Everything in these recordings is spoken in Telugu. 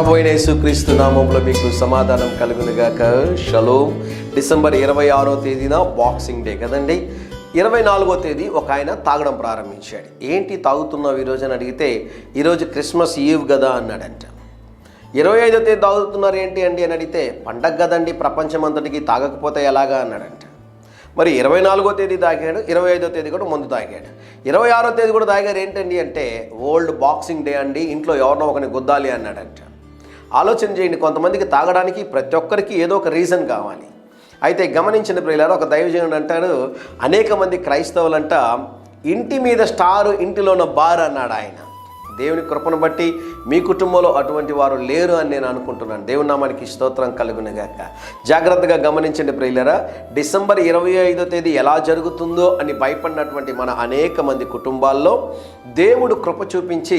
ప్రభు అయిన యేసుక్రీస్తు నామములో మీకు సమాధానం కలుగునుగాక. షలోమ్. డిసెంబర్ 26వ తేదీన బాక్సింగ్ డే కదండి. 24వ తేదీ ఒక ఆయన తాగడం ప్రారంభించాడు. ఏంటి తాగుతున్నావు ఈరోజు అని అడిగితే, ఈరోజు క్రిస్మస్ ఈవ్ కదా అన్నాడంట. 25వ తేదీ తాగుతున్నారు ఏంటి అండి అని అడిగితే, పండగ కదండి, ప్రపంచం అంతటికి తాగకపోతే ఎలాగా అన్నాడంట. మరి 24వ తేదీ తాగాడు, 25వ తేదీ కూడా ముందు తాగాడు, 26వ తేదీ కూడా తాగారు. ఏంటండి అంటే, వరల్డ్ బాక్సింగ్ డే అండి, ఇంట్లో ఎవరినో ఒకరిని గుద్దాలి అన్నాడంట. ఆలోచన చేయండి, కొంతమందికి తాగడానికి ప్రతి ఒక్కరికి ఏదో ఒక రీజన్ కావాలి. అయితే గమనించిన ప్రియులారా, ఒక దైవజనుడు అంటాడు, అనేక మంది క్రైస్తవులంట ఇంటి మీద స్టారు ఇంటిలోన బార్ అన్నాడు ఆయన. దేవుని కృపను బట్టి మీ కుటుంబంలో అటువంటి వారు లేరు అని నేను అనుకుంటున్నాను. దేవుని నామానికి స్తోత్రం కలుగునుగాక. జాగ్రత్తగా గమనించండి ప్రియులారా, డిసెంబర్ 25వ తేదీ ఎలా జరుగుతుందో అని భయపడినటువంటి మన అనేక మంది కుటుంబాల్లో దేవుడు కృప చూపించి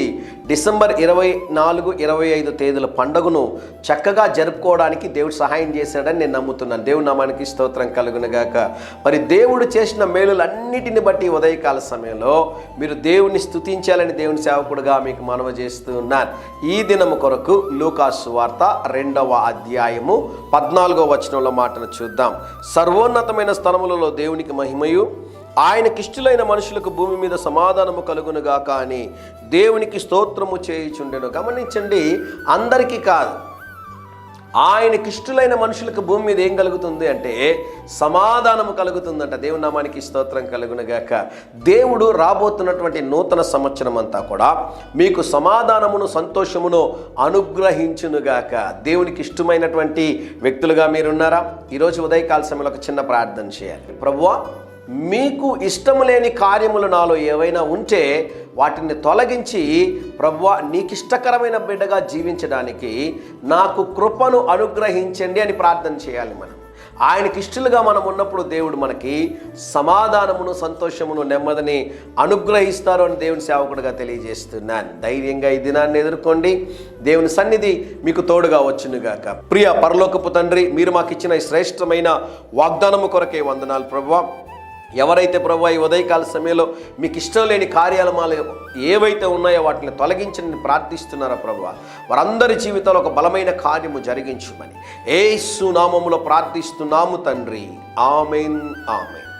డిసెంబర్ 24, 25 తేదీల పండుగను చక్కగా జరుపుకోవడానికి దేవుడు సహాయం చేశాడని నేను నమ్ముతున్నాను. దేవుని నామానికి స్తోత్రం కలుగునుగాక. మరి దేవుడు చేసిన మేలులన్నిటిని బట్టి ఉదయకాల సమయంలో మీరు దేవుని స్తుతించాలని దేవుని సేవకుడుగా మీకు మనవి చేస్తూ ఉన్నాను. ఈ దినము కొరకు లూకాసు వార్త 2వ అధ్యాయము 14వ వచనంలో మాటను చూద్దాం. సర్వోన్నతమైన స్థలములలో దేవునికి మహిమయు, ఆయనకిష్టులైన మనుషులకు భూమి మీద సమాధానము కలుగునుగాక అని దేవునికి స్తోత్రము చేయుచుండెను. గమనించండి, అందరికీ కాదు, ఆయనకిష్టులైన మనుషులకు భూమి మీద ఏం కలుగుతుంది అంటే సమాధానము కలుగుతుందంట. దేవుని నామానికి స్తోత్రం కలుగునుగాక. దేవుడు రాబోతున్నటువంటి నూతన సంవత్సరం అంతా కూడా మీకు సమాధానమును సంతోషమును అనుగ్రహించునుగాక. దేవునికి ఇష్టమైనటువంటి వ్యక్తులుగా మీరున్నారా? ఈరోజు ఉదయకాల సమయంలో ఒక చిన్న ప్రార్థన చేయాలి. ప్రభువా, మీకు ఇష్టము లేని కార్యములు నాలో ఏవైనా ఉంటే వాటిని తొలగించి, ప్రభువా నీకు ఇష్టకరమైన బిడ్డగా జీవించడానికి నాకు కృపను అనుగ్రహించండి అని ప్రార్థన చేయాలి. మనం ఆయనకి ఇష్టలుగా మనం ఉన్నప్పుడు దేవుడు మనకి సమాధానమును సంతోషమును నెమ్మదిని అనుగ్రహిస్తారు అని దేవుని సేవకుడుగా తెలియజేస్తున్నాను. ధైర్యంగా ఈ దినాన్ని ఎదుర్కోండి. దేవుని సన్నిధి మీకు తోడుగా వచ్చునుగాక. ప్రియ పరలోకపు తండ్రి, మీరు మాకు ఇచ్చిన ఈ శ్రేష్టమైన వాగ్దానము కొరకే వందనాలు ప్రభువా. ఎవరైతే ప్రభువా ఈ ఉదయకాల సమయంలో మీకు ఇష్టం లేని కార్యాలయాలు ఏవైతే ఉన్నాయో వాటిని తొలగించని ప్రార్థిస్తున్నారో ప్రభువా, వారందరి జీవితంలో ఒక బలమైన కార్యము జరిగించుమని యేసు నామములో ప్రార్థిస్తున్నాము తండ్రి. ఆమేన్, ఆమేన్.